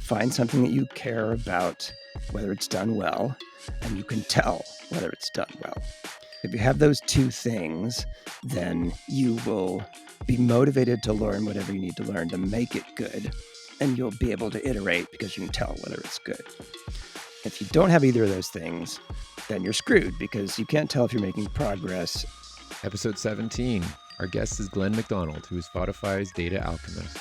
find something that you care about, whether it's done well, and you can tell whether it's done well. If you have those two things, then you will be motivated to learn whatever you need to learn to make it good, and you'll be able to iterate because you can tell whether it's good. If you don't have either of those things, then you're screwed because you can't tell if you're making progress. Episode 17. Our guest is Glenn MacDonald, who is Spotify's data alchemist.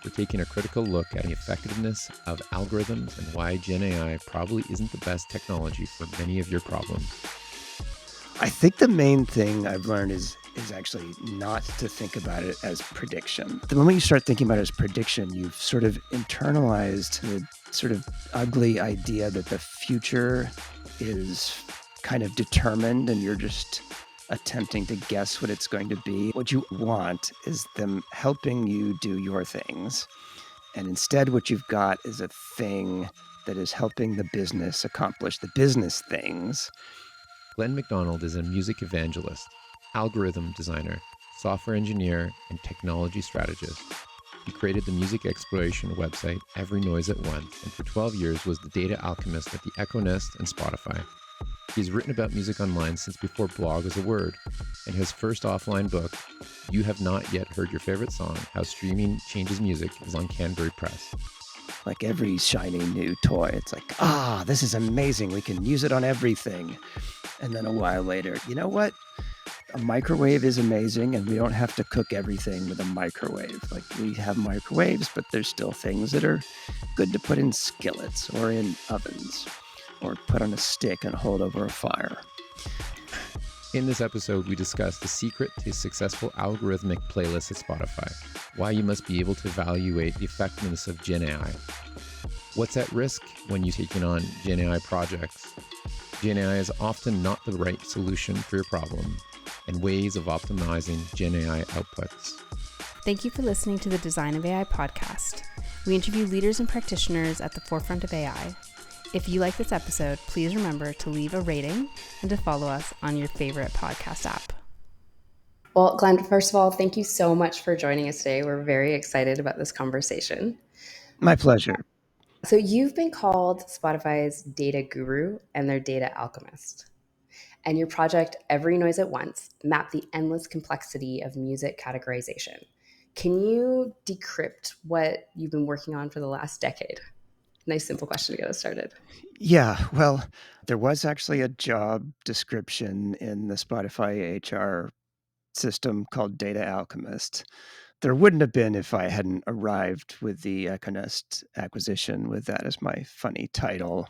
We're taking a critical look at the effectiveness of algorithms and why GenAI probably isn't the best technology for many of your problems. I think the main thing I've learned is actually not to think about it as prediction. The moment you start thinking about it as prediction, you've sort of internalized the sort of ugly idea that the future is kind of determined and you're just attempting to guess what it's going to be. What you want is them helping you do your things. And instead, what you've got is a thing that is helping the business accomplish the business things. Glenn MacDonald is a music evangelist, algorithm designer, software engineer, and technology strategist. He created the music exploration website Every Noise at Once, and for 12 years was the data alchemist at the Echo Nest and Spotify. He's written about music online since before blog was a word, and his first offline book, You Have Not Yet Heard Your Favorite Song, How Streaming Changes Music, is on Canterbury Press. Like every shiny new toy, it's like, this is amazing. We can use it on everything. And then a while later, you know what? A microwave is amazing, and we don't have to cook everything with a microwave. Like, we have microwaves, but there's still things that are good to put in skillets or in ovens or put on a stick and hold over a fire. In this episode, we discuss the secret to successful algorithmic playlists at Spotify, why you must be able to evaluate the effectiveness of GenAI, what's at risk when you're taking on GenAI projects, GenAI is often not the right solution for your problem, and ways of optimizing GenAI outputs. Thank you for listening to the Design of AI podcast. We interview leaders and practitioners at the forefront of AI. If you like this episode, please remember to leave a rating and to follow us on your favorite podcast app. Well, Glenn, first of all, thank you so much for joining us today. We're very excited about this conversation. My pleasure. So you've been called Spotify's data guru and their data alchemist. And your project, Every Noise at Once, mapped the endless complexity of music categorization. Can you decrypt what you've been working on for the last decade? Nice, simple question to get us started. Yeah, well, there was actually a job description in the Spotify HR system called Data Alchemist. There wouldn't have been if I hadn't arrived with the Echo Nest acquisition with that as my funny title.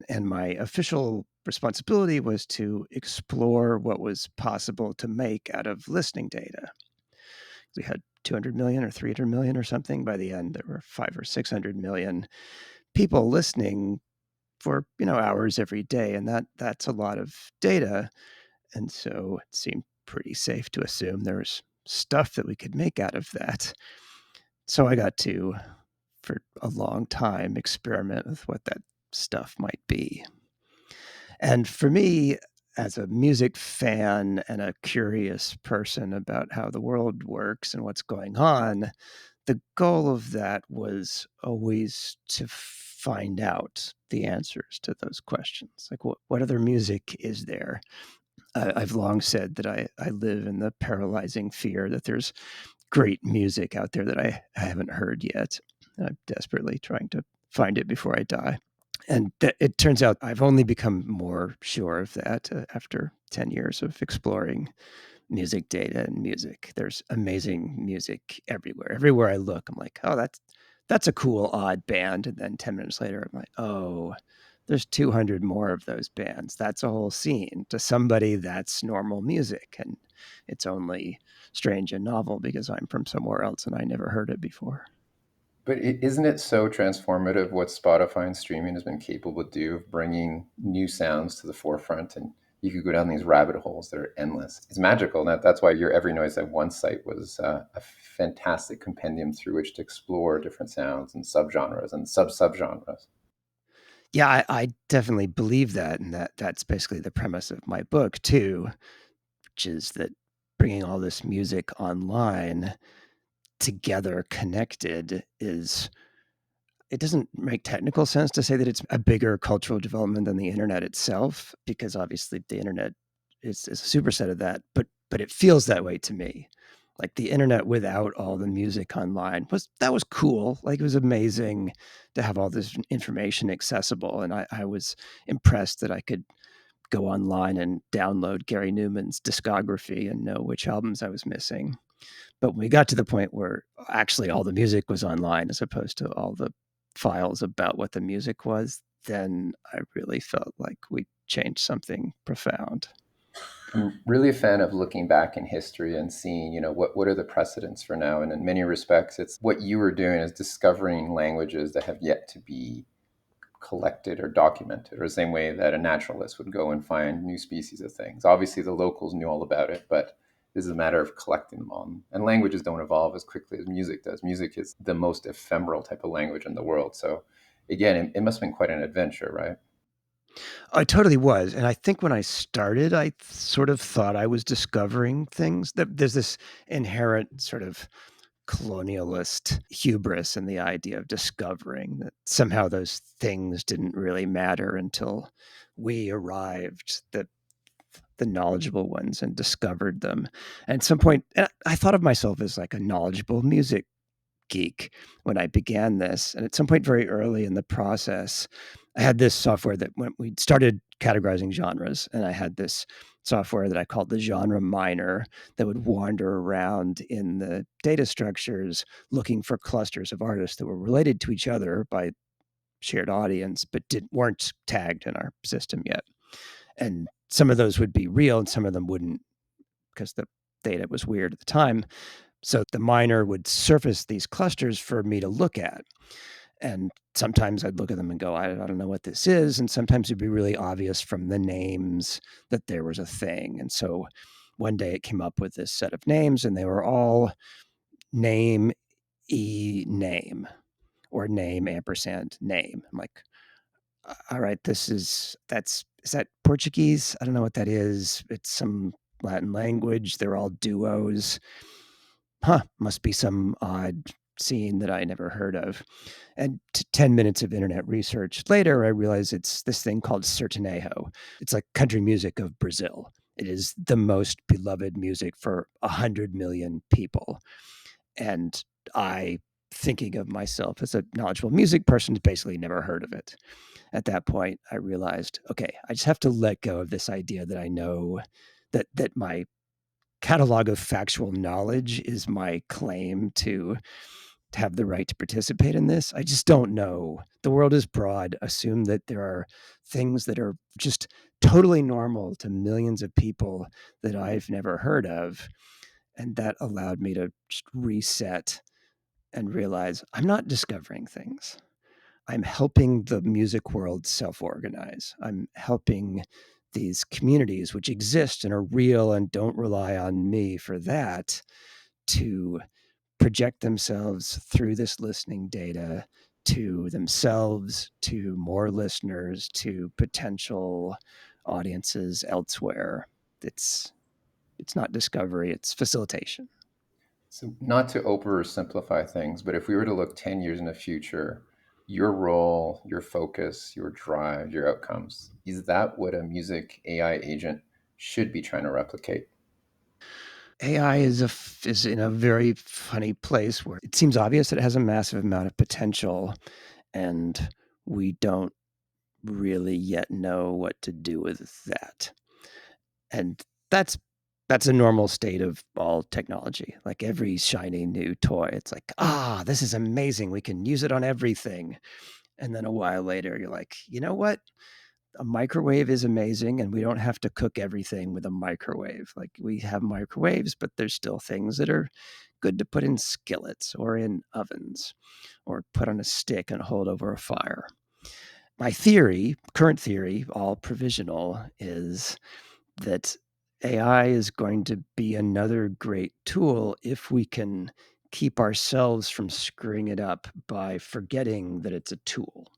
And my official responsibility was to explore what was possible to make out of listening data. We had 200 million or 300 million or something. By the end, there were 500 or 600 million people listening for hours every day, and that's a lot of data. And so it seemed pretty safe to assume there was stuff that we could make out of that. So I got to, for a long time, experiment with what that stuff might be. And for me, as a music fan and a curious person about how the world works and what's going on, the goal of that was always to find out the answers to those questions. Like, what other music is there? I've long said that I live in the paralyzing fear that there's great music out there that I haven't heard yet. And I'm desperately trying to find it before I die. And it turns out I've only become more sure of that after 10 years of exploring music data and music. There's amazing music everywhere. Everywhere I look, I'm like, oh, that's a cool, odd band. And then 10 minutes later, I'm like, oh, there's 200 more of those bands. That's a whole scene. To somebody, that's normal music. And it's only strange and novel because I'm from somewhere else and I never heard it before. But isn't it so transformative what Spotify and streaming has been capable to do of bringing new sounds to the forefront? And you could go down these rabbit holes that are endless. It's magical. And that's why your Every Noise at Once site was a fantastic compendium through which to explore different sounds and subgenres and sub-subgenres. Yeah, I definitely believe that. And that's basically the premise of my book, too, which is that bringing all this music online together, connected, is it doesn't make technical sense to say that it's a bigger cultural development than the internet itself, because obviously the internet is a superset of that. But it feels that way to me. Like the internet without all the music online was cool. Like it was amazing to have all this information accessible, and I was impressed that I could go online and download Gary Newman's discography and know which albums I was missing. But when we got to the point where actually all the music was online as opposed to all the files about what the music was, then I really felt like we changed something profound. I'm really a fan of looking back in history and seeing, what are the precedents for now. And in many respects, it's what you were doing is discovering languages that have yet to be collected or documented, or the same way that a naturalist would go and find new species of things. Obviously, the locals knew all about it, but this is a matter of collecting them all. And languages don't evolve as quickly as music does. Music is the most ephemeral type of language in the world. So again, it must have been quite an adventure, right? I totally was. And I think when I started, I sort of thought I was discovering things. There's this inherent sort of colonialist hubris in the idea of discovering that somehow those things didn't really matter until we arrived, the knowledgeable ones, and discovered them. And at some point, and I thought of myself as like a knowledgeable music geek when I began this. And at some point, very early in the process, I had this software that when we started categorizing genres, and I had this software that I called the genre miner that would wander around in the data structures looking for clusters of artists that were related to each other by shared audience, but weren't tagged in our system yet. And some of those would be real and some of them wouldn't, because the data was weird at the time. So the miner would surface these clusters for me to look at. And sometimes I'd look at them and go, I don't know what this is. And sometimes it'd be really obvious from the names that there was a thing. And so one day it came up with this set of names, and they were all name name, or name ampersand name. I'm like, all right, is that Portuguese? I don't know what that is. It's some Latin language. They're all duos. Must be some odd scene that I never heard of. And 10 minutes of internet research later, I realized it's this thing called sertanejo. It's like country music of Brazil. It is the most beloved music for 100 million people. And I, thinking of myself as a knowledgeable music person, basically never heard of it. At that point, I realized, okay, I just have to let go of this idea that I know that my catalog of factual knowledge is my claim to have the right to participate in this. I just don't know. The world is broad. Assume that there are things that are just totally normal to millions of people that I've never heard of. And that allowed me to just reset and realize I'm not discovering things. I'm helping the music world self-organize. I'm helping these communities, which exist and are real and don't rely on me for that, to project themselves through this listening data to themselves, to more listeners, to potential audiences elsewhere. It's it's not discovery, it's facilitation. So, not to oversimplify things, but if we were to look 10 years in the future, your role, your focus, your drive, your outcomes, is that what a music AI agent should be trying to replicate? AI is in a very funny place where it seems obvious that it has a massive amount of potential, and we don't really yet know what to do with that. And that's a normal state of all technology. Like every shiny new toy, it's like, this is amazing. We can use it on everything. And then a while later, you're like, you know what? A microwave is amazing, and we don't have to cook everything with a microwave. Like we have microwaves, but there's still things that are good to put in skillets or in ovens or put on a stick and hold over a fire. My theory, current theory, all provisional, is that AI is going to be another great tool if we can keep ourselves from screwing it up by forgetting that it's a tool.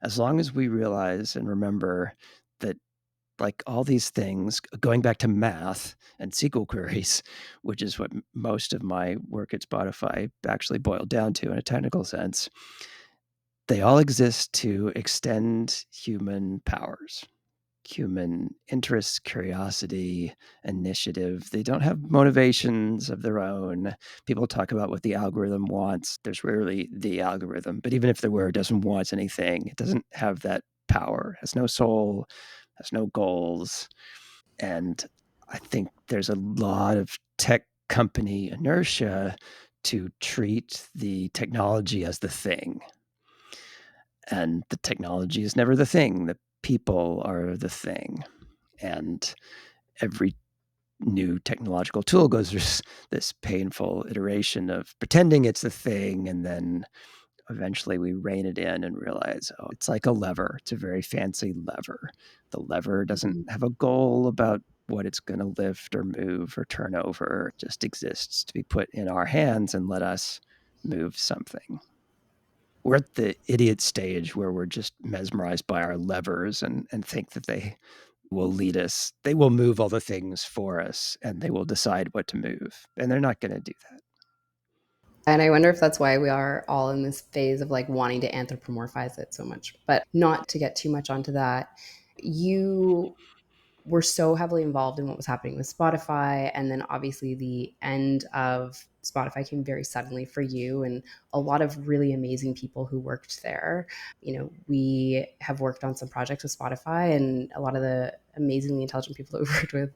As long as we realize and remember that, like all these things, going back to math and SQL queries, which is what most of my work at Spotify actually boiled down to in a technical sense, They all exist to extend human powers, human interests, curiosity, initiative. They don't have motivations of their own. People talk about what the algorithm wants. There's rarely the algorithm, but even if there were, it doesn't want anything. It doesn't have that power, has no soul, has no goals. And I think there's a lot of tech company inertia to treat the technology as the thing. And the technology is never the thing. The people are the thing. And every new technological tool goes through this painful iteration of pretending it's the thing, and then eventually we rein it in and realize, oh, it's like a lever. It's a very fancy lever. The lever doesn't have a goal about what it's going to lift or move or turn over. It just exists to be put in our hands and let us move something. We're at the idiot stage where we're just mesmerized by our levers and think that they will lead us. They will move all the things for us, and they will decide what to move. And they're not going to do that. And I wonder if that's why we are all in this phase of like wanting to anthropomorphize it so much. But not to get too much onto that, you were so heavily involved in what was happening with Spotify. And then obviously the end of Spotify came very suddenly for you and a lot of really amazing people who worked there. You know, we have worked on some projects with Spotify, and a lot of the amazingly intelligent people that we worked with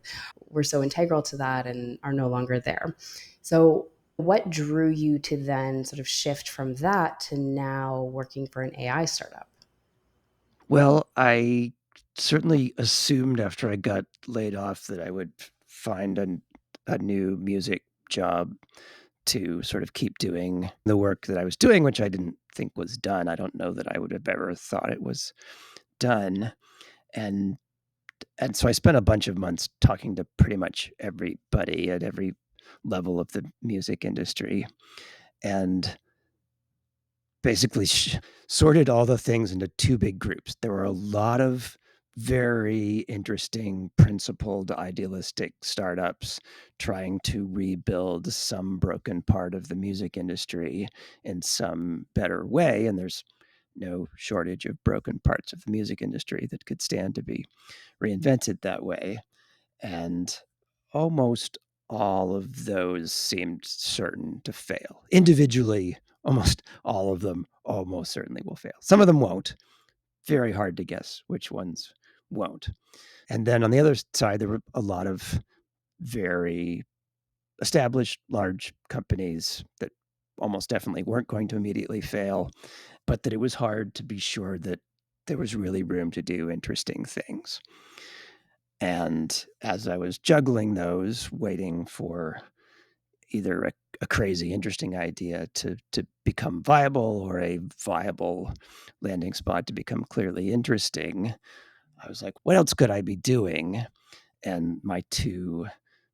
were so integral to that and are no longer there. So what drew you to then sort of shift from that to now working for an AI startup? Well, I certainly assumed after I got laid off that I would find a new music job to sort of keep doing the work that I was doing, which I didn't think was done. I don't know that I would have ever thought it was done. And so I spent a bunch of months talking to pretty much everybody at every level of the music industry, and basically sorted all the things into two big groups. There were a lot of very interesting, principled, idealistic startups trying to rebuild some broken part of the music industry in some better way. And there's no shortage of broken parts of the music industry that could stand to be reinvented that way. And almost all of those seemed certain to fail. Individually, almost all of them almost certainly will fail. Some of them won't. Very hard to guess which ones won't. And then on the other side, there were a lot of very established large companies that almost definitely weren't going to immediately fail, but that it was hard to be sure that there was really room to do interesting things. And as I was juggling those, waiting for either a crazy, interesting idea to become viable or a viable landing spot to become clearly interesting, I was like, what else could I be doing? And my two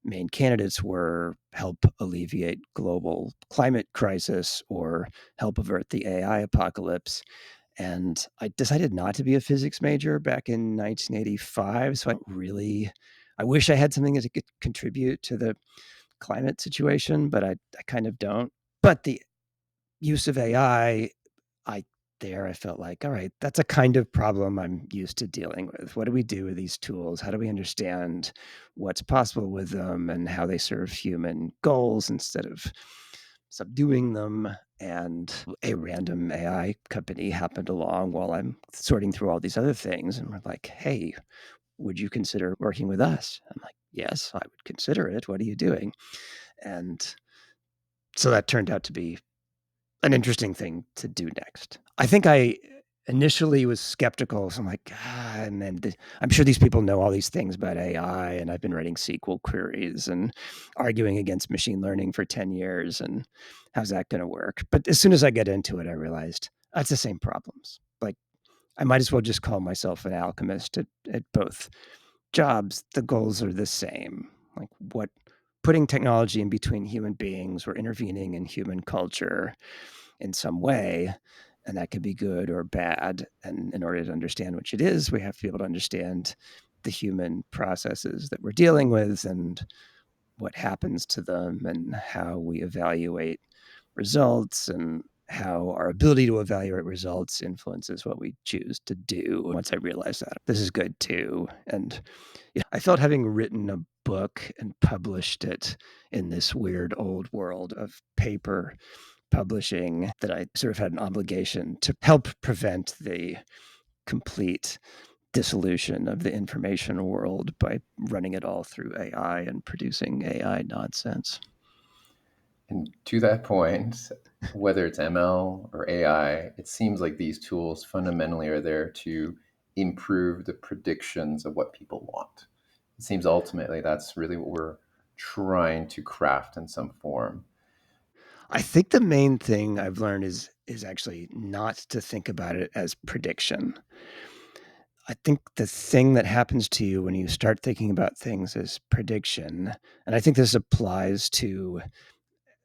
main candidates were help alleviate global climate crisis or help avert the AI apocalypse. And I decided not to be a physics major back in 1985. So I wish I had something that could contribute to the climate situation, but I kind of don't. But the use of AI, I I felt like, all right, that's a kind of problem I'm used to dealing with. What do we do with these tools? How do we understand what's possible with them and how they serve human goals instead of subduing them? And a random AI company happened along while I'm sorting through all these other things, and we're like, hey, would you consider working with us? I'm like, yes, I would consider it. What are you doing? And so that turned out to be an interesting thing to do next. I think I initially was skeptical. So I'm like, and then I'm sure these people know all these things about AI, and I've been writing SQL queries and arguing against machine learning for 10 years. And how's that going to work? But as soon as I get into it, I realized that's the same problems. Like, I might as well just call myself an alchemist at both jobs. The goals are the same. Like, putting technology in between human beings or intervening in human culture in some way, and that could be good or bad. And in order to understand which it is, we have to be able to understand the human processes that we're dealing with and what happens to them and how we evaluate results and how our ability to evaluate results influences what we choose to do. Once I realized that, this is good too. And I felt, having written a book and published it in this weird old world of paper publishing, that I sort of had an obligation to help prevent the complete dissolution of the information world by running it all through AI and producing AI nonsense. And to that point, whether it's ML or AI, it seems like these tools fundamentally are there to improve the predictions of what people want. It seems ultimately that's really what we're trying to craft in some form. I think the main thing I've learned is actually not to think about it as prediction. I think the thing that happens to you when you start thinking about things as prediction, and I think this applies to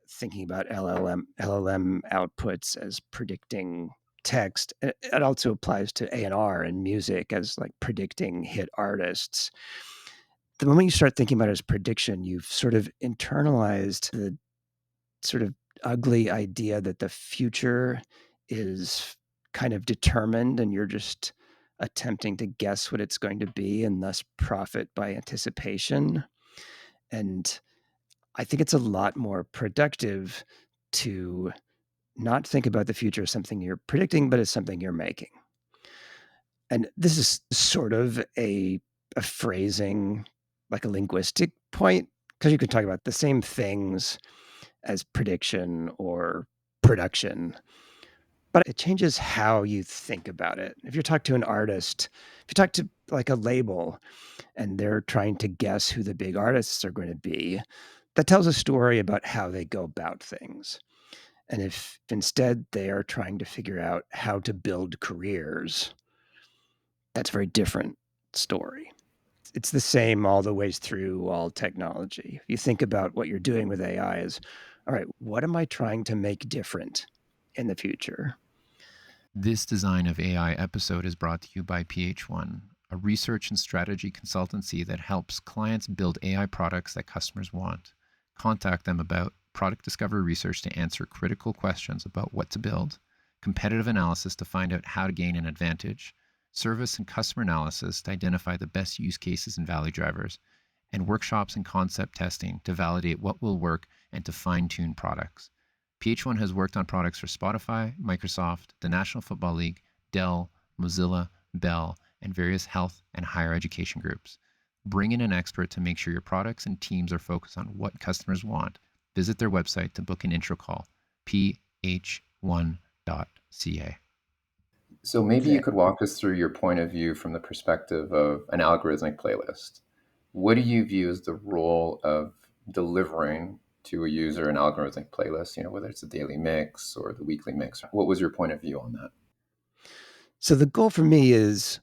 thinking about LLM outputs as predicting text. It also applies to A&R and music as like predicting hit artists. The moment you start thinking about it as prediction, you've sort of internalized the sort of ugly idea that the future is kind of determined and you're just attempting to guess what it's going to be and thus profit by anticipation. And I think it's a lot more productive to not think about the future as something you're predicting, but as something you're making. And this is sort of a phrasing, like a linguistic point, because you could talk about the same things as prediction or production, but it changes how you think about it. If you talk to an artist, if you talk to like a label and they're trying to guess who the big artists are going to be, that tells a story about how they go about things. And if instead they are trying to figure out how to build careers, that's a very different story. It's the same all the ways through all technology. You think about what you're doing with AI as, all right, what am I trying to make different in the future? This Design of AI episode is brought to you by PH1, a research and strategy consultancy that helps clients build AI products that customers want. Contact them about product discovery research to answer critical questions about what to build, competitive analysis to find out how to gain an advantage, service and customer analysis to identify the best use cases and value drivers, and workshops and concept testing to validate what will work and to fine-tune products. PH1 has worked on products for Spotify, Microsoft, the National Football League, Dell, Mozilla, Bell, and various health and higher education groups. Bring in an expert to make sure your products and teams are focused on what customers want. Visit their website to book an intro call, ph1.ca. So maybe Okay. you could walk us through your point of view from the perspective of an algorithmic playlist. What do you view as the role of delivering to a user an algorithmic playlist, whether it's a daily mix or the weekly mix? What was your point of view on that? So the goal for me is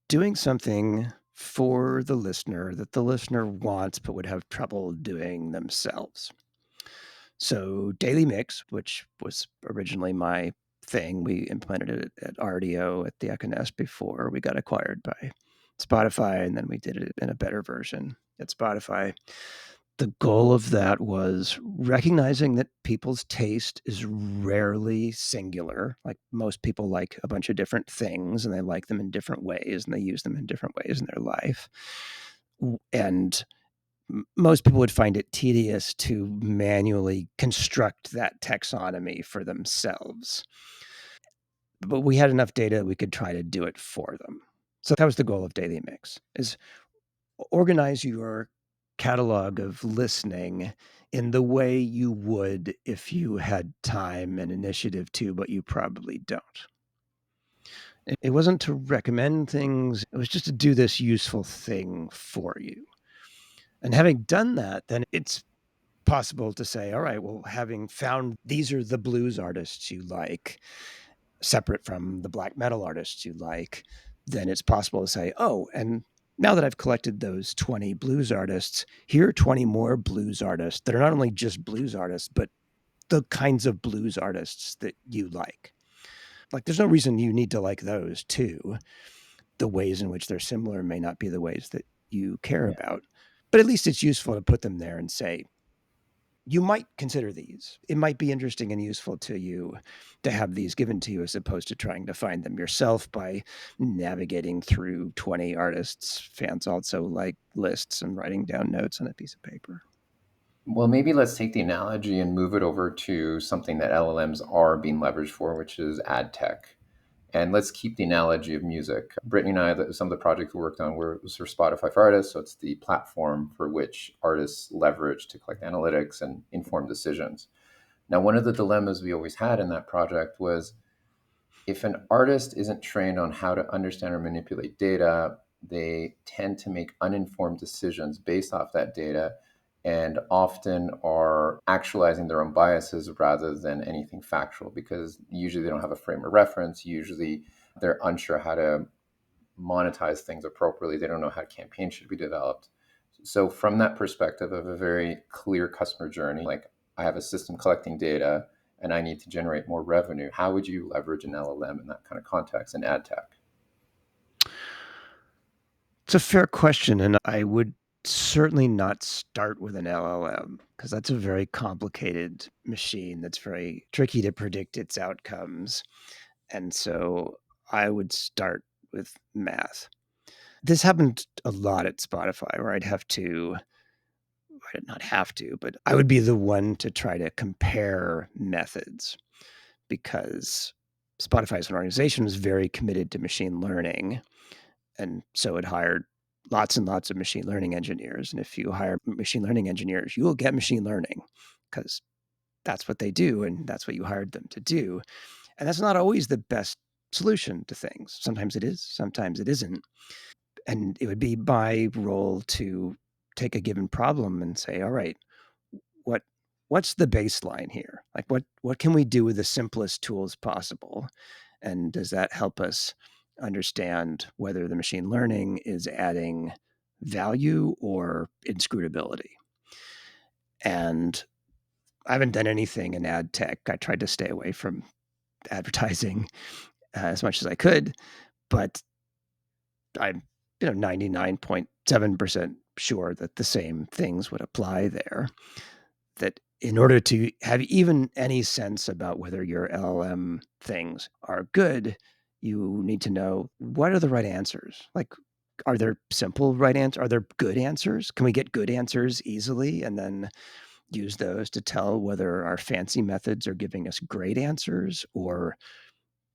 doing something for the listener that the listener wants but would have trouble doing themselves. So Daily Mix, which was originally my thing, we implemented it at RDO at the Alchemist before we got acquired by Spotify, and then we did it in a better version at Spotify. The goal of that was recognizing that people's taste is rarely singular. Like most people like a bunch of different things and they like them in different ways and they use them in different ways in their life. And most people would find it tedious to manually construct that taxonomy for themselves. But we had enough data that we could try to do it for them. So that was the goal of Daily Mix, is organize your catalog of listening in the way you would if you had time and initiative to, but you probably don't. It wasn't to recommend things, it was just to do this useful thing for you. And having done that, then it's possible to say, all right, well, having found these are the blues artists you like, separate from the black metal artists you like, then it's possible to say, oh, and now that I've collected those 20 blues artists, here are 20 more blues artists that are not only just blues artists, but the kinds of blues artists that you like. Like, there's no reason you need to like those too. The ways in which they're similar may not be the ways that you care Yeah. about, but at least it's useful to put them there and say, you might consider these. It might be interesting and useful to you to have these given to you as opposed to trying to find them yourself by navigating through 20 artists. Fans also like lists and writing down notes on a piece of paper. Well, maybe let's take the analogy and move it over to something that LLMs are being leveraged for, which is ad tech. And let's keep the analogy of music. Brittany and I, some of the projects we worked on were for Spotify for Artists. So it's the platform for which artists leverage to collect analytics and inform decisions. Now, one of the dilemmas we always had in that project was if an artist isn't trained on how to understand or manipulate data, they tend to make uninformed decisions based off that data and often are actualizing their own biases rather than anything factual because usually they don't have a frame of reference. Usually they're unsure how to monetize things appropriately. They don't know how campaigns should be developed. So, from that perspective of a very clear customer journey, like I have a system collecting data and I need to generate more revenue, how would you leverage an LLM in that kind of context in ad tech? It's a fair question, and I would certainly not start with an LLM because that's a very complicated machine that's very tricky to predict its outcomes. And so I would start with math. This happened a lot at Spotify where I'd not have to, but I would be the one to try to compare methods because Spotify as an organization was very committed to machine learning. And so it hired lots and lots of machine learning engineers. And if you hire machine learning engineers, you will get machine learning because that's what they do and that's what you hired them to do. And that's not always the best solution to things. Sometimes it is, sometimes it isn't. And it would be my role to take a given problem and say, all right, what what's the baseline here? Like what can we do with the simplest tools possible? And does that help us understand whether the machine learning is adding value or inscrutability? And I haven't done anything in ad tech. I tried to stay away from advertising as much as I could, but I'm 99.7% sure that the same things would apply there. That in order to have even any sense about whether your LLM things are good, you need to know what are the right answers. Like, are there simple right answers? Are there good answers? Can we get good answers easily and then use those to tell whether our fancy methods are giving us great answers or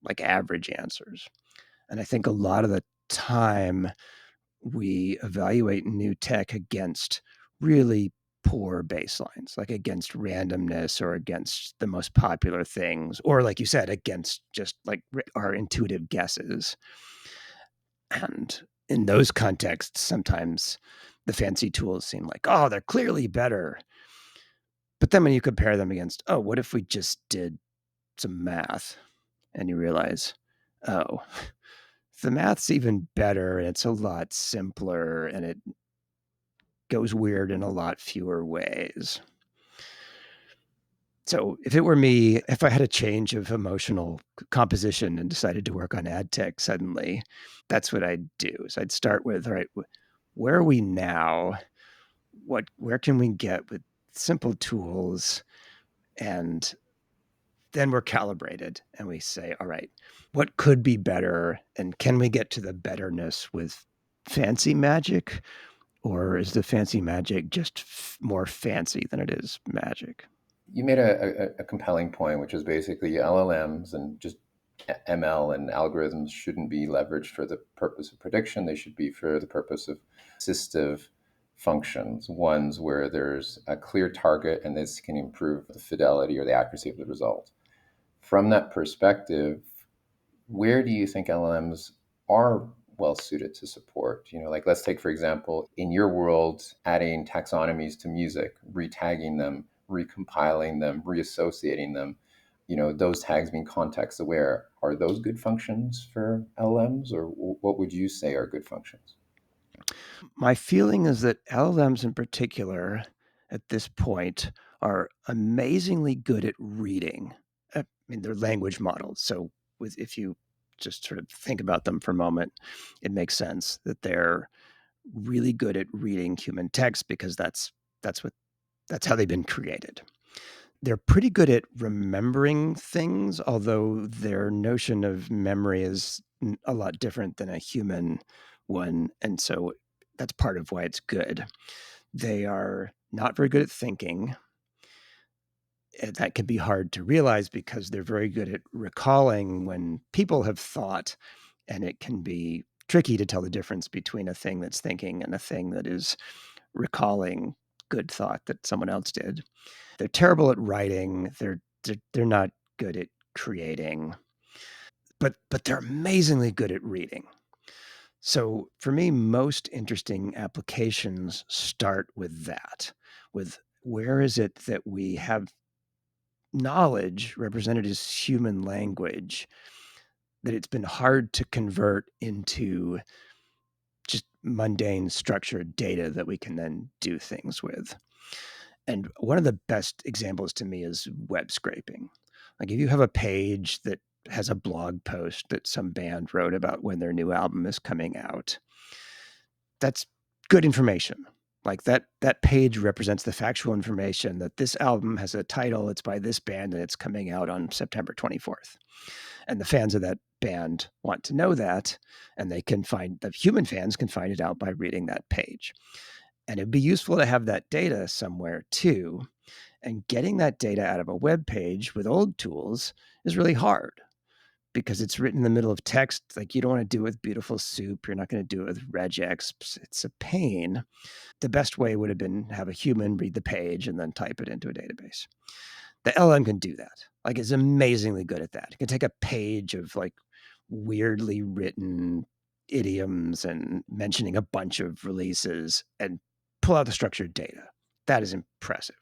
like average answers? And I think a lot of the time we evaluate new tech against really poor baselines, like against randomness or against the most popular things, or like you said, against just like our intuitive guesses. And in those contexts, sometimes the fancy tools seem like, oh, they're clearly better. But then when you compare them against, oh, what if we just did some math and you realize, oh, the math's even better and it's a lot simpler and it goes weird in a lot fewer ways. So if it were me, if I had a change of emotional composition and decided to work on ad tech suddenly, that's what I'd do. So I'd start with, all right, where are we now? Where can we get with simple tools? And then we're calibrated and we say, all right, what could be better? And can we get to the betterness with fancy magic? Or is the fancy magic just more fancy than it is magic? You made a compelling point, which is basically LLMs and just ML and algorithms shouldn't be leveraged for the purpose of prediction. They should be for the purpose of assistive functions, ones where there's a clear target and this can improve the fidelity or the accuracy of the result. From that perspective, where do you think LLMs are well suited to support? Like let's take, for example, in your world, adding taxonomies to music, retagging them, recompiling them, reassociating them, those tags being context aware. Are those good functions for LLMs, or what would you say are good functions? My feeling is that LLMs in particular at this point are amazingly good at reading. I mean, they're language models. So if you just sort of think about them for a moment, it makes sense that they're really good at reading human text because that's what That's how they've been created. They're pretty good at remembering things, although their notion of memory is a lot different than a human one. And so that's part of why it's good. They are not very good at thinking. And that can be hard to realize because they're very good at recalling when people have thought, and it can be tricky to tell the difference between a thing that's thinking and a thing that is recalling good thought that someone else did. They're terrible at writing. They're not good at creating, but they're amazingly good at reading. So for me, most interesting applications start with that, with where is it that we have knowledge represented as human language that it's been hard to convert into just mundane structured data that we can then do things with. And one of the best examples to me is web scraping. Like if you have a page that has a blog post that some band wrote about when their new album is coming out, that's good information. Like that page represents the factual information that this album has a title, it's by this band, and it's coming out on September 24th. And the fans of that band want to know that, and the human fans can find it out by reading that page. And it'd be useful to have that data somewhere too. And getting that data out of a web page with old tools is really hard because it's written in the middle of text. Like you don't want to do it with beautiful soup. You're not going to do it with regex. It's a pain. The best way would have been have a human read the page and then type it into a database. The LM can do that. Like it's amazingly good at that. It can take a page of like weirdly written idioms and mentioning a bunch of releases and pull out the structured data. That is impressive.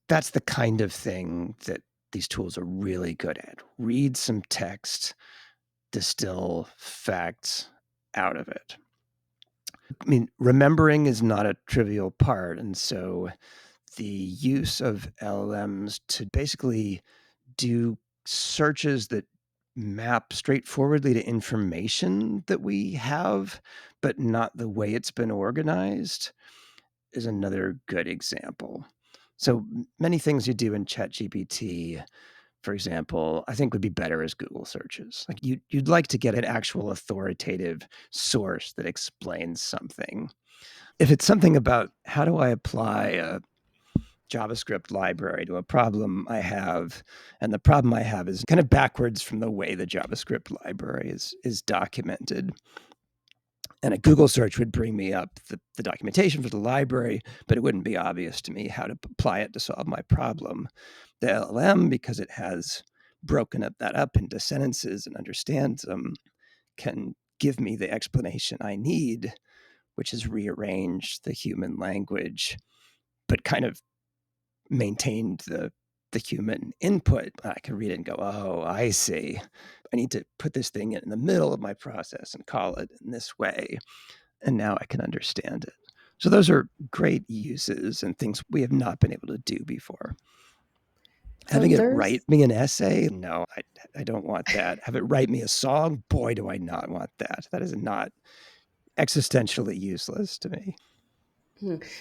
That's the kind of thing that these tools are really good at. Read some text, distill facts out of it. I mean, remembering is not a trivial part. And so the use of LLMs to basically do searches that map straightforwardly to information that we have, but not the way it's been organized, is another good example. So many things you do in ChatGPT, for example, I think would be better as Google searches. Like you'd like to get an actual authoritative source that explains something. If it's something about how do I apply a JavaScript library to a problem I have, and the problem I have is kind of backwards from the way the JavaScript library is documented. And a Google search would bring me up the documentation for the library, but it wouldn't be obvious to me how to apply it to solve my problem. The LLM, because it has broken that up into sentences and understands them, can give me the explanation I need, which has rearranged the human language, but kind of maintained the human input. I can read it and go, oh, I see. I need to put this thing in the middle of my process and call it in this way. And now I can understand it. So those are great uses and things we have not been able to do before. So Having it there's write me an essay? No, I don't want that. Have it write me a song? Boy, do I not want that. That is not existentially useless to me.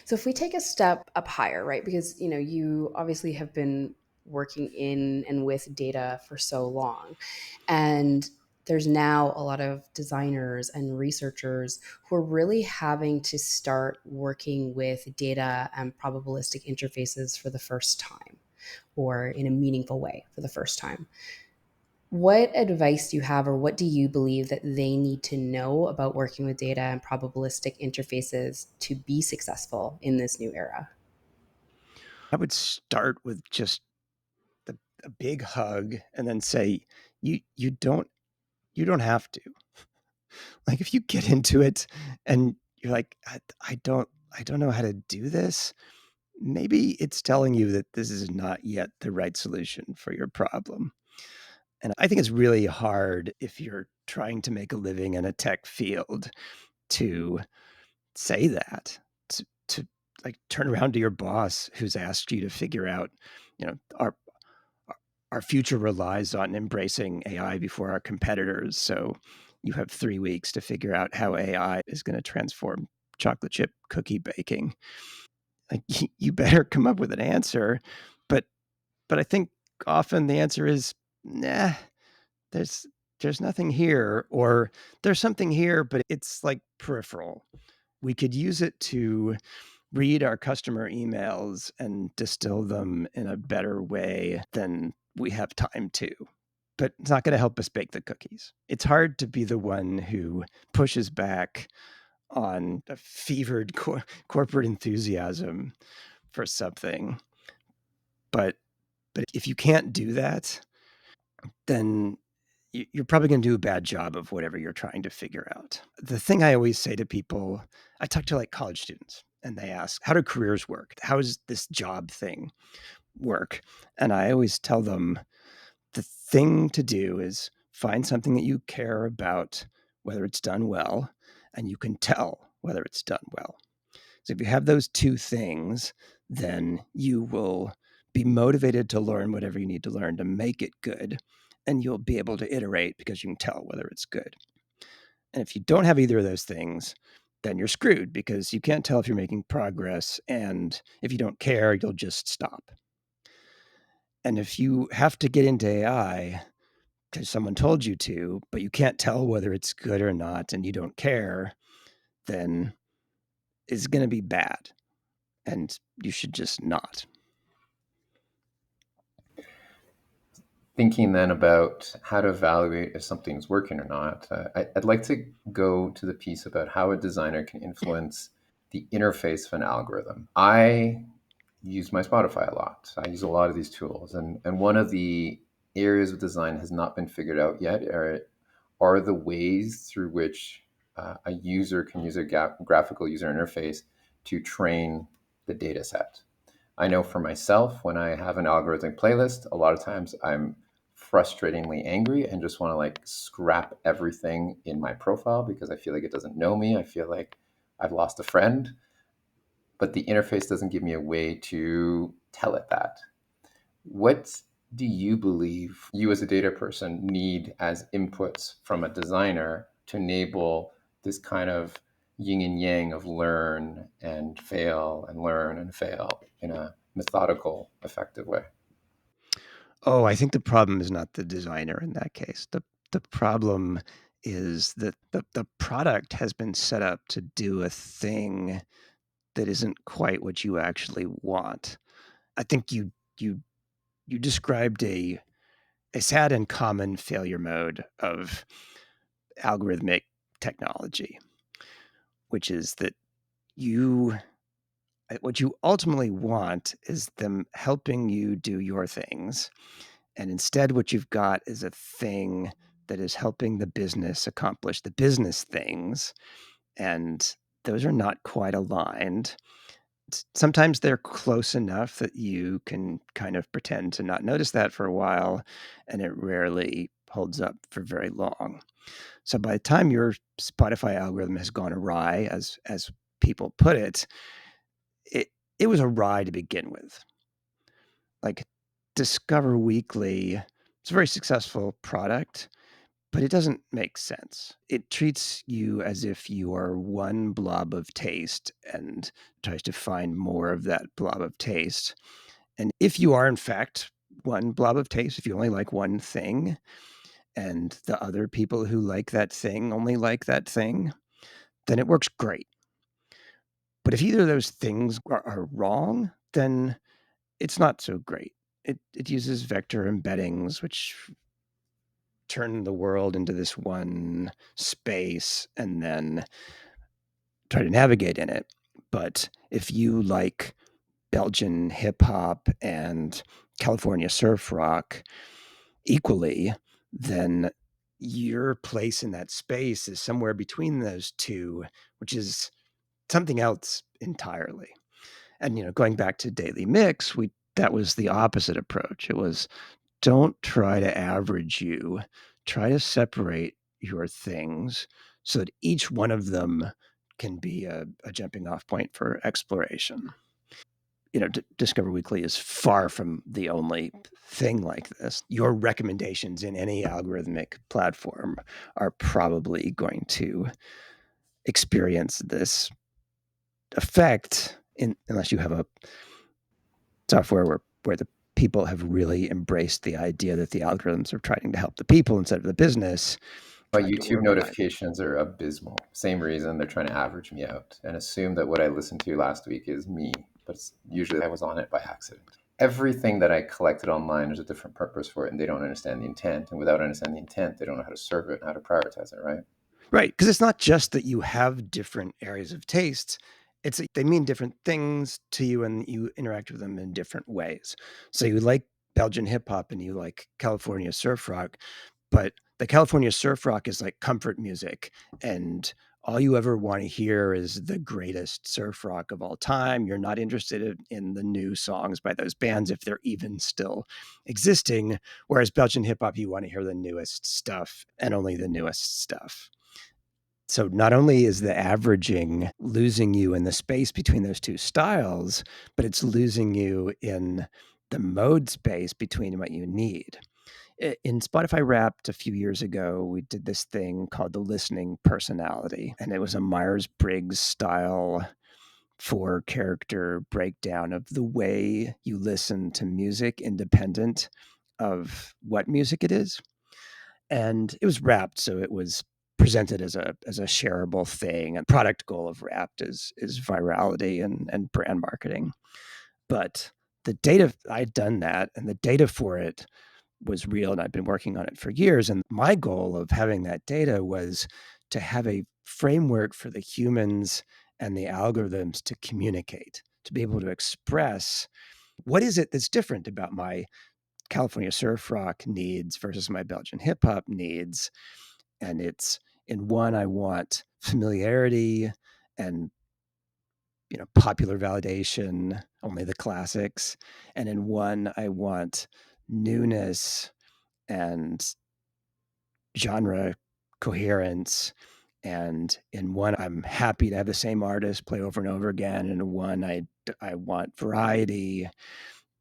So if we take a step up higher, right? Because you obviously have been working in and with data for so long, and there's now a lot of designers and researchers who are really having to start working with data and probabilistic interfaces for the first time, or in a meaningful way for the first time. What advice do you have, or what do you believe that they need to know about working with data and probabilistic interfaces to be successful in this new era? I would start with just a big hug and then say, you don't have to. Like if you get into it and you're like, I don't know how to do this, maybe it's telling you that this is not yet the right solution for your problem. And I think it's really hard if you're trying to make a living in a tech field to say that, to like turn around to your boss who's asked you to figure out, our future relies on embracing AI before our competitors. So you have 3 weeks to figure out how AI is going to transform chocolate chip cookie baking. Like, you better come up with an answer. But I think often the answer is, nah, there's nothing here, or there's something here, but it's like peripheral. We could use it to read our customer emails and distill them in a better way than we have time to. But it's not going to help us bake the cookies. It's hard to be the one who pushes back on a fevered corporate enthusiasm for something. But if you can't do that, then you're probably going to do a bad job of whatever you're trying to figure out. The thing I always say to people, I talk to like college students and they ask, how do careers work? How does this job thing work? And I always tell them the thing to do is find something that you care about, whether it's done well, and you can tell whether it's done well. So if you have those two things, then you will be motivated to learn whatever you need to learn to make it good. And you'll be able to iterate because you can tell whether it's good. And if you don't have either of those things, then you're screwed because you can't tell if you're making progress. And if you don't care, you'll just stop. And if you have to get into AI because someone told you to, but you can't tell whether it's good or not, and you don't care, then it's going to be bad. And you should just not. Thinking then about how to evaluate if something's working or not, I'd like to go to the piece about how a designer can influence the interface of an algorithm. I use my Spotify a lot. I use a lot of these tools. And one of the areas of design has not been figured out yet are the ways through which a user can use a graphical user interface to train the data set. I know for myself, when I have an algorithmic playlist, a lot of times I'm frustratingly angry and just want to like scrap everything in my profile because I feel like it doesn't know me. I feel like I've lost a friend, but the interface doesn't give me a way to tell it that. What do you believe you as a data person need as inputs from a designer to enable this kind of yin and yang of learn and fail and learn and fail in a methodical, effective way? Oh, I think the problem is not the designer in that case. The problem is that the product has been set up to do a thing that isn't quite what you actually want. I think you described a sad and common failure mode of algorithmic technology, which is that you what you ultimately want is them helping you do your things. And instead, what you've got is a thing that is helping the business accomplish the business things. And those are not quite aligned. Sometimes they're close enough that you can kind of pretend to not notice that for a while, and it rarely holds up for very long. So by the time your Spotify algorithm has gone awry, as people put it, it it was awry to begin with. Like Discover Weekly, it's a very successful product, but it doesn't make sense. It treats you as if you are one blob of taste and tries to find more of that blob of taste. And if you are, in fact, one blob of taste, if you only like one thing, and the other people who like that thing only like that thing, then it works great. But if either of those things are wrong, then it's not so great. It uses vector embeddings, which turn the world into this one space and then try to navigate in it. But if you like Belgian hip hop and California surf rock equally, then your place in that space is somewhere between those two, which is something else entirely. And going back to Daily Mix, that was the opposite approach. It was, don't try to average you, try to separate your things so that each one of them can be a jumping off point for exploration. Discover Weekly is far from the only thing like this. Your recommendations in any algorithmic platform are probably going to experience this effect unless you have a software where the people have really embraced the idea that the algorithms are trying to help the people instead of the business, My trying to YouTube organize. notifications are abysmal. Same reason they're trying to average me out and assume that what I listened to last week is me, but usually I was on it by accident. Everything that I collected online, there's a different purpose for it, and they don't understand the intent. And without understanding the intent, they don't know how to serve it and how to prioritize it, right? Right, because it's not just that you have different areas of taste. It's they mean different things to you, and you interact with them in different ways. So you like Belgian hip hop and you like California surf rock, but the California surf rock is like comfort music, and all you ever want to hear is the greatest surf rock of all time. You're not interested in the new songs by those bands if they're even still existing. Whereas Belgian hip hop, you want to hear the newest stuff and only the newest stuff. So not only is the averaging losing you in the space between those two styles, but it's losing you in the mode space between what you need. In Spotify Wrapped a few years ago, we did this thing called the listening personality, and it was a Myers-Briggs style 4-character breakdown of the way you listen to music independent of what music it is. And it was Wrapped, so it was presented as a shareable thing. And product goal of Wrapped is virality and brand marketing. But the data, I'd done that, and the data for it was real, and I'd been working on it for years. And my goal of having that data was to have a framework for the humans and the algorithms to communicate, to be able to express what is it that's different about my California surf rock needs versus my Belgian hip hop needs. And it's in one, I want familiarity and popular validation, only the classics. And in one, I want newness and genre coherence. And in one, I'm happy to have the same artist play over and over again. And in one, I want variety.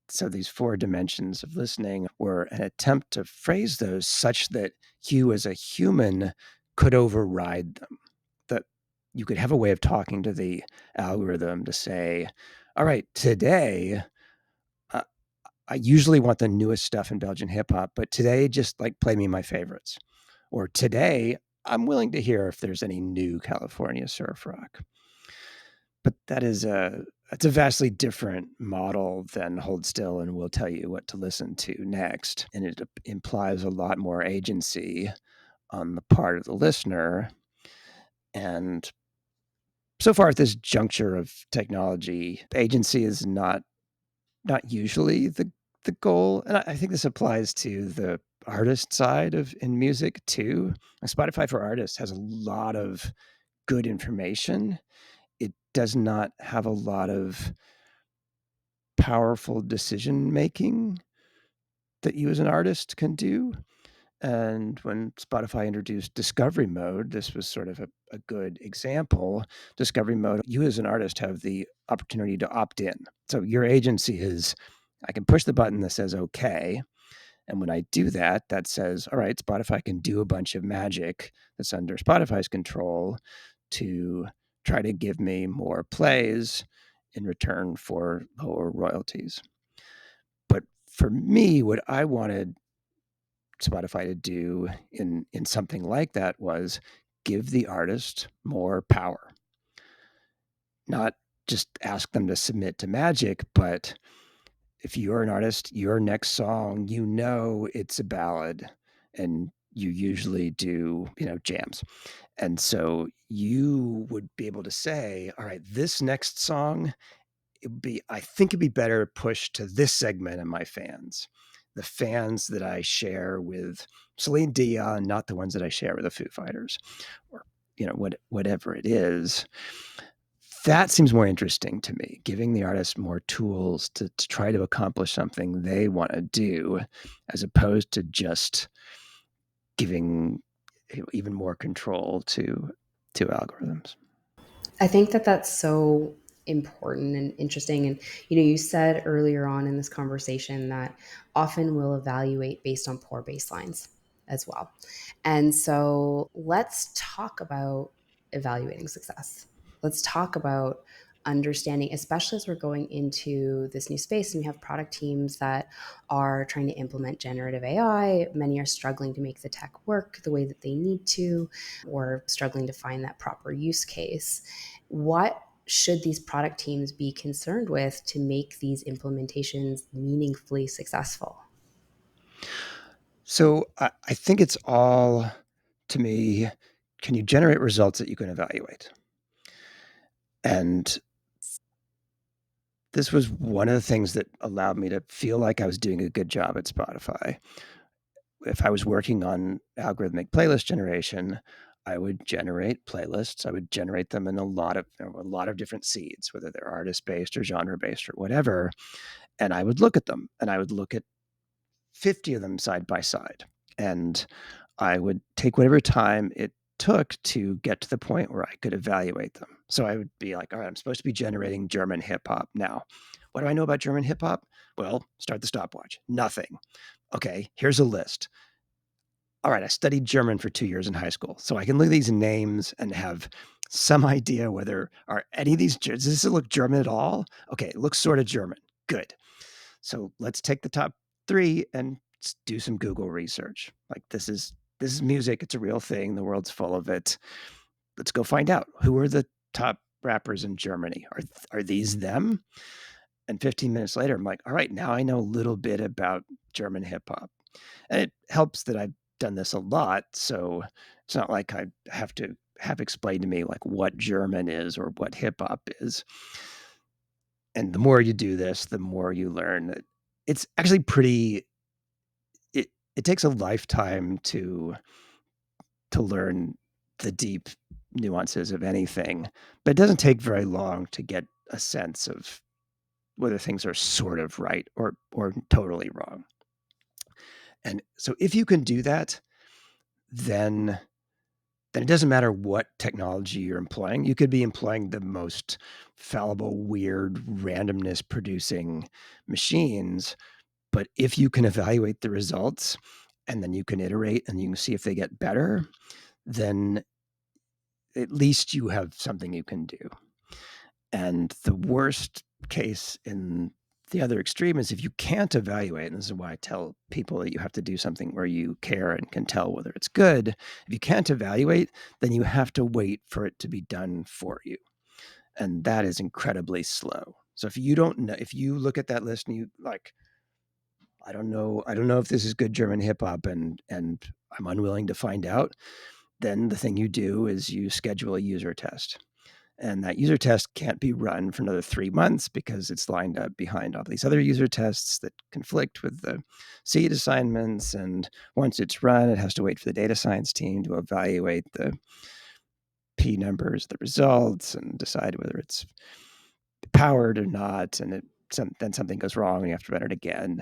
So these 4 dimensions of listening were an attempt to phrase those such that you as a human could override them. That you could have a way of talking to the algorithm to say, all right, today, uh, I usually want the newest stuff in Belgian hip hop, but today just like play me my favorites. Or today, I'm willing to hear if there's any new California surf rock. But it's a vastly different model than hold still and we'll tell you what to listen to next. And it implies a lot more agency on the part of the listener. And so far at this juncture of technology, agency is not usually the goal. And I think this applies to the artist side of in music too. Spotify for Artists has a lot of good information. It does not have a lot of powerful decision making that you as an artist can do. And when Spotify introduced discovery mode, this was sort of a good example. Discovery mode, you as an artist have the opportunity to opt in. So your agency is, I can push the button that says okay. And when I do that, that says, all right, Spotify can do a bunch of magic that's under Spotify's control to try to give me more plays in return for lower royalties. But for me, what I wanted Spotify to do in something like that was give the artist more power. Not just ask them to submit to magic, but if you're an artist, your next song, it's a ballad and you usually do, jams. And so you would be able to say, all right, this next song, I think it'd be better pushed to this segment of my fans, the fans that I share with Celine Dion, not the ones that I share with the Foo Fighters, or whatever it is. That seems more interesting to me, giving the artist more tools to try to accomplish something they want to do, as opposed to just giving even more control to algorithms. I think that that's so important and interesting. And, you said earlier on in this conversation that often we'll evaluate based on poor baselines as well. And so let's talk about evaluating success. Let's talk about understanding, especially as we're going into this new space and we have product teams that are trying to implement generative AI. Many are struggling to make the tech work the way that they need to, or struggling to find that proper use case. What should these product teams be concerned with to make these implementations meaningfully successful? So I think it's all, to me, can you generate results that you can evaluate? And this was one of the things that allowed me to feel like I was doing a good job at Spotify. If I was working on algorithmic playlist generation, I would generate playlists. I would generate them in a lot of different seeds, whether they're artist based or genre based or whatever. And I would look at them, and I would look at 50 of them side by side, and I would take whatever time it took to get to the point where I could evaluate them. So I would be like, all right, I'm supposed to be generating German hip hop now. What do I know about German hip hop? Well, start the stopwatch. Nothing. Okay, here's a list. All right, I studied German for 2 years in high school, so I can look at these names and have some idea whether are any of these, does this look German at all? Okay, it looks sort of German. Good. So let's take the top three and do some Google research. Like this is music. It's a real thing. The world's full of it. Let's go find out who are the top rappers in Germany. Are these them? And 15 minutes later, I'm like, all right, now I know a little bit about German hip hop. And it helps that I've done this a lot. So it's not like I have to have explained to me like what German is or what hip hop is. And the more you do this, the more you learn that it's actually pretty, it takes a lifetime to learn the deep nuances of anything, but it doesn't take very long to get a sense of whether things are sort of right or totally wrong. And so if you can do that, then it doesn't matter what technology you're employing. You could be employing the most fallible, weird, randomness producing machines, but if you can evaluate the results and then you can iterate and you can see if they get better, then at least you have something you can do. And the worst case in the other extreme is if you can't evaluate, and this is why I tell people that you have to do something where you care and can tell whether it's good. If you can't evaluate, then you have to wait for it to be done for you. And that is incredibly slow. So if you don't know, if you look at that list and you like, I don't know if this is good German hip hop and I'm unwilling to find out, then the thing you do is you schedule a user test. And that user test can't be run for another 3 months because it's lined up behind all these other user tests that conflict with the seed assignments. And once it's run, it has to wait for the data science team to evaluate the P numbers, the results, and decide whether it's powered or not. And then something goes wrong and you have to run it again.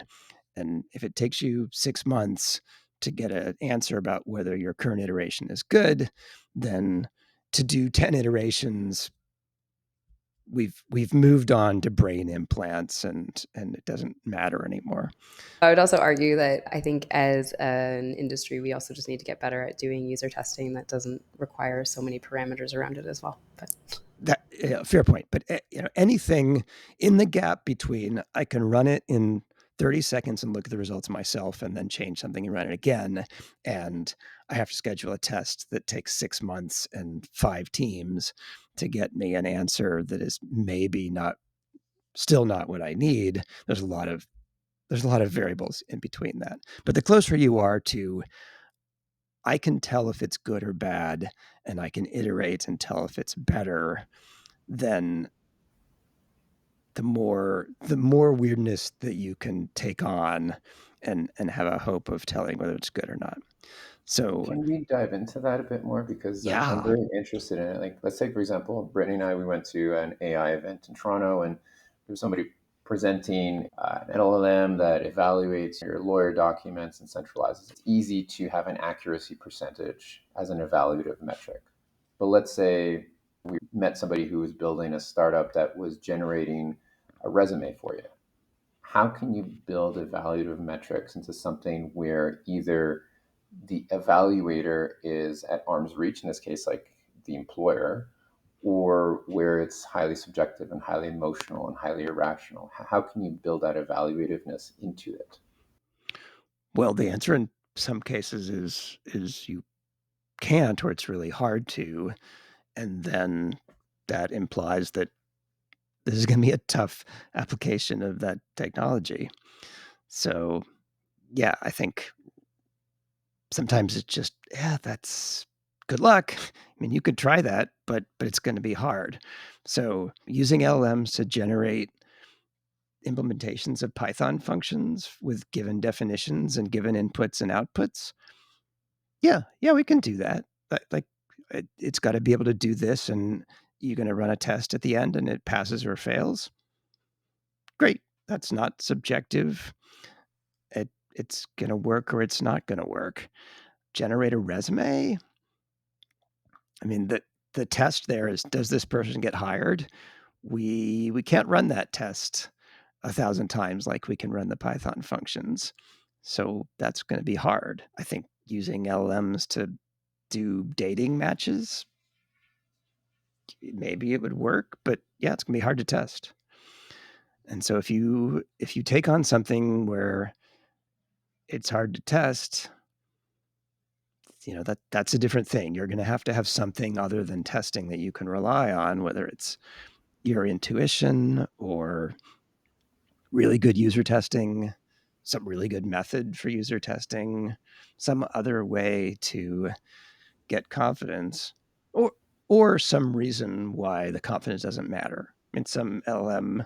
And if it takes you 6 months to get an answer about whether your current iteration is good, then to do 10 iterations, we've moved on to brain implants and it doesn't matter anymore. I would also argue that I think as an industry, we also just need to get better at doing user testing that doesn't require so many parameters around it as well. But That fair point. But anything in the gap between I can run it in 30 seconds and look at the results myself and then change something and run it again, and I have to schedule a test that takes 6 months and 5 teams to get me an answer that is maybe still not what I need. There's a lot of variables in between that. But the closer you are to, I can tell if it's good or bad, and I can iterate and tell if it's better, then the more weirdness that you can take on and have a hope of telling whether it's good or not. So Can we dive into that a bit more? Because I'm yeah, very interested in it. Like, let's take, for example, Brittany and I, we went to an AI event in Toronto, and there was somebody presenting an LLM that evaluates your lawyer documents and centralizes. It's easy to have an accuracy percentage as an evaluative metric. But let's say we met somebody who was building a startup that was generating a resume for you. How can you build evaluative metrics into something where either the evaluator is at arm's reach, in this case, like the employer, or where it's highly subjective and highly emotional and highly irrational? How can you build that evaluativeness into it? Well, the answer in some cases is you can't, or it's really hard to, and then that implies that this is going to be a tough application of that technology. So, yeah, I think sometimes it's just, yeah, that's good luck. I mean, you could try that, but it's going to be hard. So, using LLMs to generate implementations of Python functions with given definitions and given inputs and outputs, yeah, we can do that. Like, it's got to be able to do this, and you're going to run a test at the end, and it passes or fails. Great. That's not subjective. It's going to work or it's not going to work. Generate a resume. I mean, the test there is, does this person get hired? We can't run that test 1,000 times like we can run the Python functions. So that's going to be hard. I think using LLMs to do dating matches, maybe it would work, but yeah, it's going to be hard to test. And so if you take on something where it's hard to test, that's a different thing. You're going to have something other than testing that you can rely on, whether it's your intuition or really good user testing, some really good method for user testing, some other way to get confidence, or some reason why the confidence doesn't matter. In some LM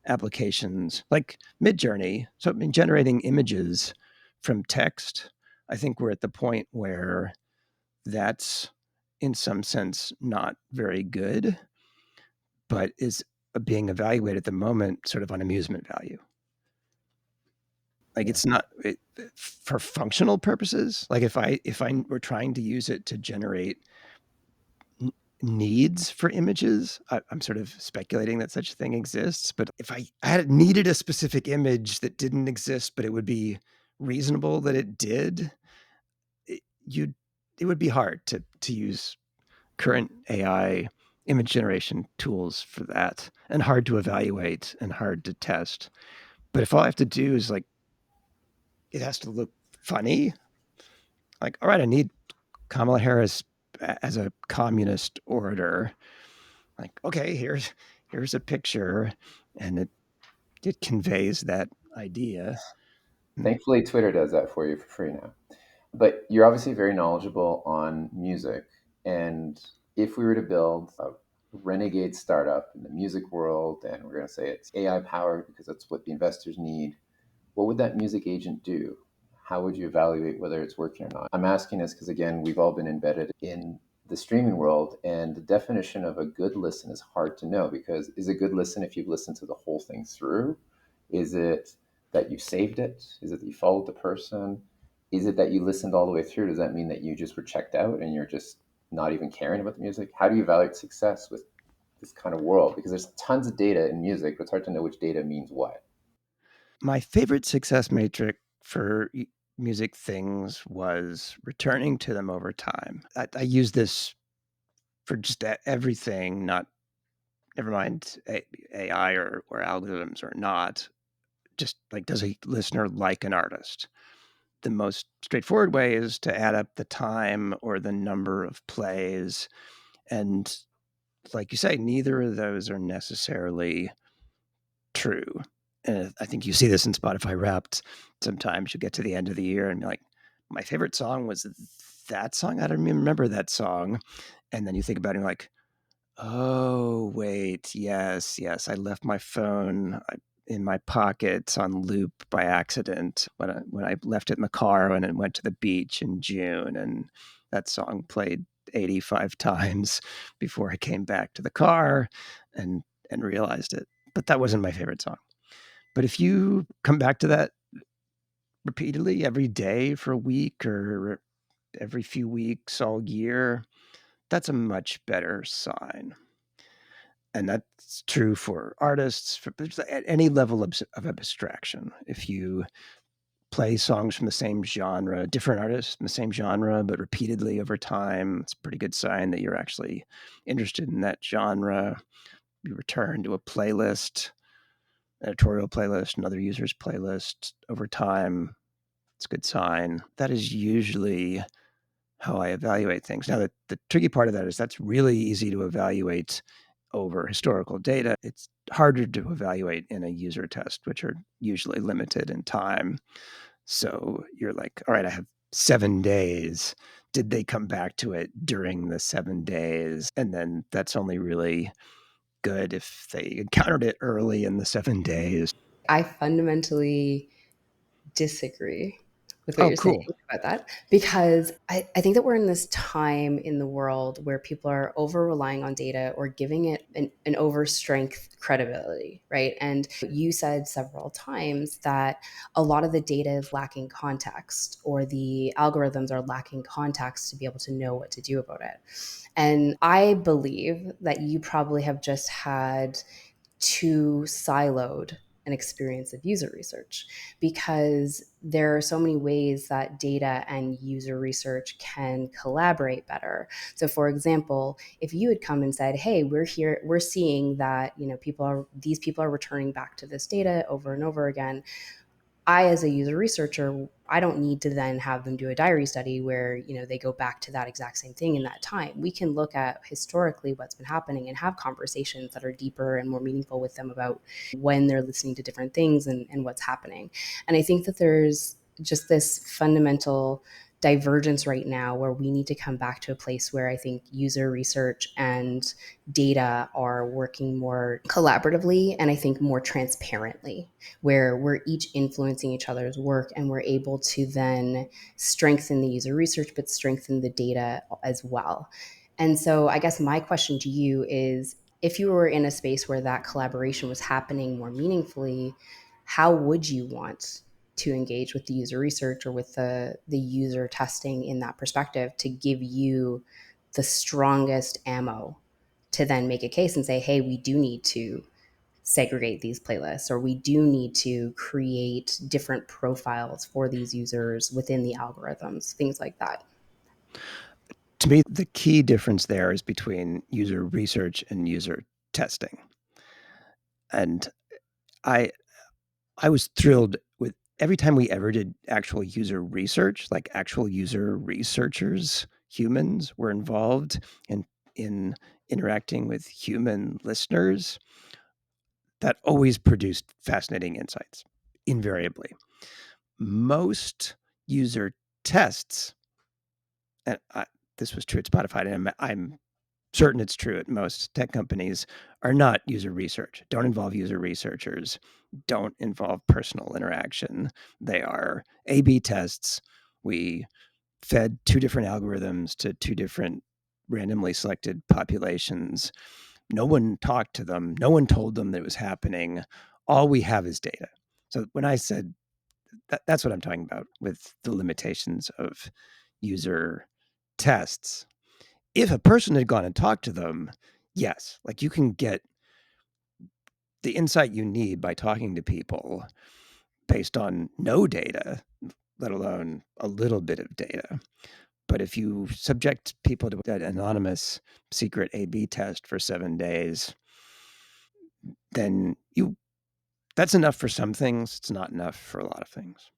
applications like Midjourney, so in generating images from text, I think we're at the point where that's in some sense not very good, but is being evaluated at the moment sort of on amusement value. Like Yeah. it's not for functional purposes. Like if I were trying to use it to generate needs for images, I'm sort of speculating that such a thing exists. But if I had needed a specific image that didn't exist, but it would be reasonable that it did, it, you'd it would be hard to use current AI image generation tools for that, and hard to evaluate and hard to test. But if all I have to do is like, it has to look funny, like, all right, I need Kamala Harris as a communist orator. Like, okay, here's a picture, and it conveys that idea. Thankfully, Twitter does that for you for free now. But you're obviously very knowledgeable on music. And if we were to build a renegade startup in the music world, and we're going to say it's AI powered because that's what the investors need, what would that music agent do? How would you evaluate whether it's working or not? I'm asking this because, again, we've all been embedded in the streaming world, and the definition of a good listen is hard to know because is a good listen if you've listened to the whole thing through? Is it that you saved it? Is it that you followed the person? Is it that you listened all the way through? Does that mean that you just were checked out and you're just not even caring about the music? How do you evaluate success with this kind of world? Because there's tons of data in music, but it's hard to know which data means what. My favorite success metric for music things was returning to them over time. I use this for just everything, not never mind AI or algorithms or not. Just like, does a listener like an artist? The most straightforward way is to add up the time or the number of plays. And like you say, neither of those are necessarily true. And I think you see this in Spotify Wrapped. Sometimes you get to the end of the year and be like, my favorite song was that song. I don't even remember that song. And then you think about it and you're like, oh, wait, yes, I left my phone in my pocket on loop by accident when I left it in the car and it went to the beach in June, and that song played 85 times before I came back to the car and realized it. But that wasn't my favorite song. But if you come back to that repeatedly every day for a week or every few weeks all year, that's a much better sign. And that's true for artists, for at any level of abstraction. If you play songs from the same genre, different artists in the same genre, but repeatedly over time. It's a pretty good sign that you're actually interested in that genre. You return to a playlist, editorial playlist, another user's playlist over time. It's a good sign. That is usually how I evaluate things. Now, the tricky part of that is that's really easy to evaluate over historical data. It's harder to evaluate in a user test, which are usually limited in time. So you're like, all right, I have 7 days. Did they come back to it during the 7 days? And then that's only really good if they encountered it early in the 7 days. I fundamentally disagree with what Oh, you're saying cool. about that, because I think that we're in this time in the world where people are over relying on data or giving it an over strength credibility, right? And you said several times that a lot of the data is lacking context, or the algorithms are lacking context to be able to know what to do about it. And I believe that you probably have just had too siloed an experience of user research, because there are so many ways that data and user research can collaborate better. So for example, if you had come and said, hey, we're seeing that these people are returning back to this data over and over again, I, as a user researcher, I don't need to then have them do a diary study where, they go back to that exact same thing in that time. We can look at historically what's been happening and have conversations that are deeper and more meaningful with them about when they're listening to different things and what's happening. And I think that there's just this fundamental divergence right now where we need to come back to a place where I think user research and data are working more collaboratively, and I think more transparently, where we're each influencing each other's work and we're able to then strengthen the user research but strengthen the data as well. And so I guess my question to you is, if you were in a space where that collaboration was happening more meaningfully, how would you want to engage with the user research or with the user testing in that perspective to give you the strongest ammo to then make a case and say, hey, we do need to segregate these playlists, or we do need to create different profiles for these users within the algorithms, things like that? To me, the key difference there is between user research and user testing. And I I was thrilled with every time we ever did actual user research, like actual user researchers, humans were involved in interacting with human listeners. That always produced fascinating insights, invariably. Most user tests, and this was true at Spotify, and I'm certain it's true at most tech companies, are not user research, don't involve user researchers, don't involve personal interaction. They are A/B tests. We fed 2 different algorithms to 2 different randomly selected populations. No one talked to them. No one told them that it was happening. All we have is data. So when I said that's what I'm talking about with the limitations of user tests. If a person had gone and talked to them, yes, like you can get the insight you need by talking to people based on no data, let alone a little bit of data. But if you subject people to that anonymous secret A/B test for 7 days, then that's enough for some things. It's not enough for a lot of things.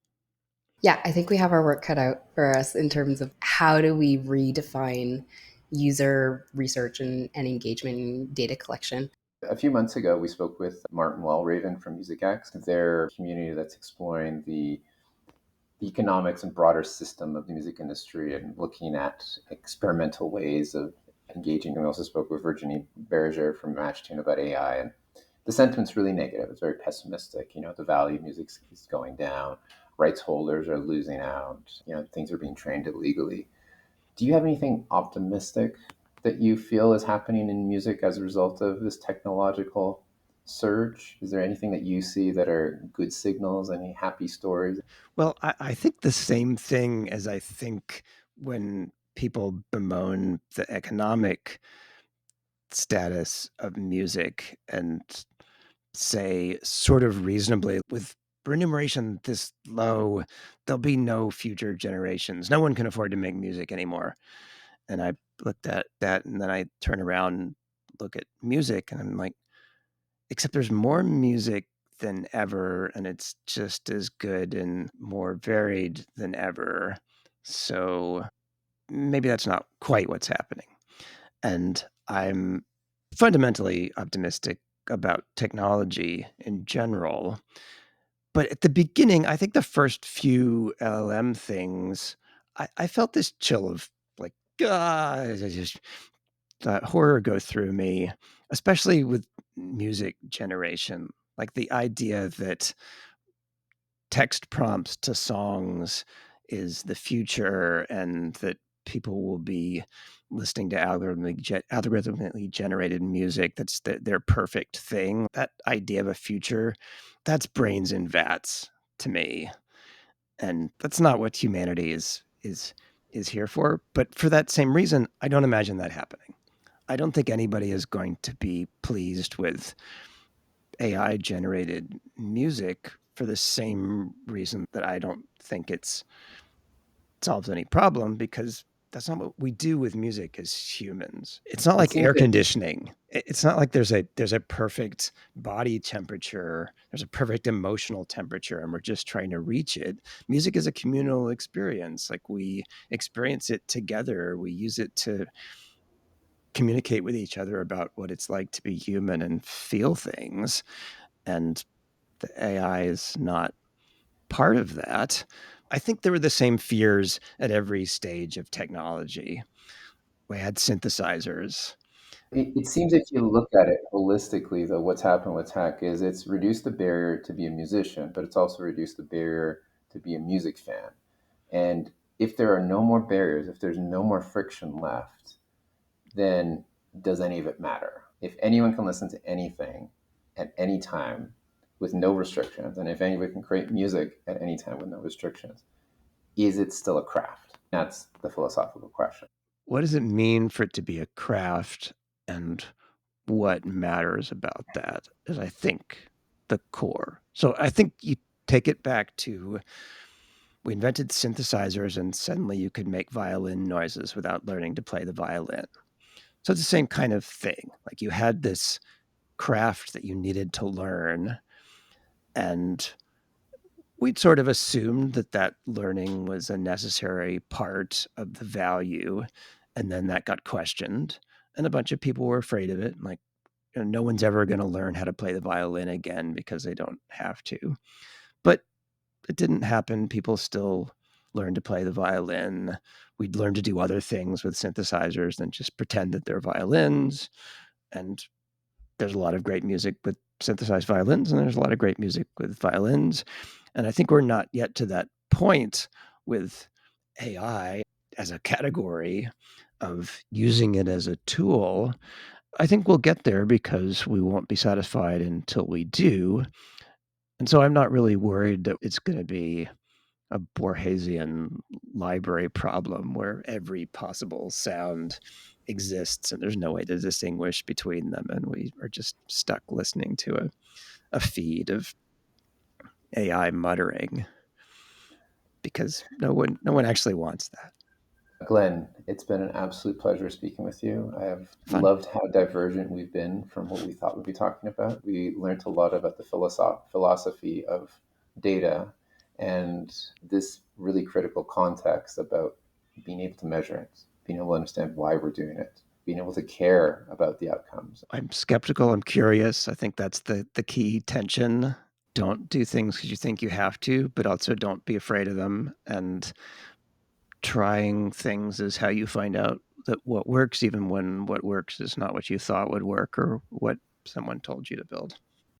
Yeah, I think we have our work cut out for us in terms of how do we redefine user research and engagement and data collection. A few months ago, we spoke with Martin Walraven from MusicX, their community that's exploring the economics and broader system of the music industry and looking at experimental ways of engaging. And we also spoke with Virginie Berger from Matchtune about AI, and the sentiment's really negative. It's very pessimistic. The value of music is going down. Rights holders are losing out. Things are being trained illegally. Do you have anything optimistic that you feel is happening in music as a result of this technological surge? Is there anything that you see that are good signals? Any happy stories? Well, I think the same thing as I think when people bemoan the economic status of music and say sort of reasonably with remuneration this low, there'll be no future generations. No one can afford to make music anymore. And I looked at that, and then I turn around and look at music, and I'm like, except there's more music than ever, and it's just as good and more varied than ever. So maybe that's not quite what's happening. And I'm fundamentally optimistic about technology in general. But at the beginning, I think the first few LLM things, I felt this chill of like, just that horror go through me, especially with music generation. Like the idea that text prompts to songs is the future, and that people will be listening to algorithmically generated music that's their perfect thing. That idea of a future, that's brains in vats to me, and that's not what humanity is here for. But for that same reason, I don't imagine that happening. I don't think anybody is going to be pleased with AI generated music for the same reason that I don't think it solves any problem, because that's not what we do with music as humans. It's not It like seems air that conditioning. It's not like there's a perfect body temperature, there's a perfect emotional temperature, and we're just trying to reach it. Music is a communal experience. Like, we experience it together. We use it to communicate with each other about what it's like to be human and feel things. And the AI is not part of that. I think there were the same fears at every stage of technology. We had synthesizers. it seems if you look at it holistically, though, what's happened with tech is it's reduced the barrier to be a musician, but it's also reduced the barrier to be a music fan. And if there are no more barriers, if there's no more friction left, then does any of it matter? If anyone can listen to anything at any time with no restrictions, and if anybody can create music at any time with no restrictions, is it still a craft? That's the philosophical question. What does it mean for it to be a craft, and what matters about that is, I think, the core. So I think you take it back to, we invented synthesizers, and suddenly you could make violin noises without learning to play the violin. So it's the same kind of thing. Like, you had this craft that you needed to learn, and we'd sort of assumed that that learning was a necessary part of the value. And then that got questioned, and a bunch of people were afraid of it. Like, no one's ever going to learn how to play the violin again because they don't have to. But it didn't happen. People still learned to play the violin. We'd learn to do other things with synthesizers than just pretend that they're violins. And there's a lot of great music with synthesized violins, and there's a lot of great music with violins. And I think we're not yet to that point with AI as a category of using it as a tool. I think we'll get there, because we won't be satisfied until we do. And so I'm not really worried that it's going to be a Borgesian library problem where every possible sound exists and there's no way to distinguish between them, and we are just stuck listening to a feed of AI muttering, because no one actually wants that. Glenn, it's been an absolute pleasure speaking with you. I have Fun. loved how divergent we've been from what we thought we'd be talking about. We learned a lot about the philosophy of data and this really critical context about being able to measure it, being able to understand why we're doing it, being able to care about the outcomes. I'm skeptical. I'm curious. I think that's the key tension. Don't do things because you think you have to, but also don't be afraid of them. And trying things is how you find out that what works, even when what works is not what you thought would work or what someone told you to build.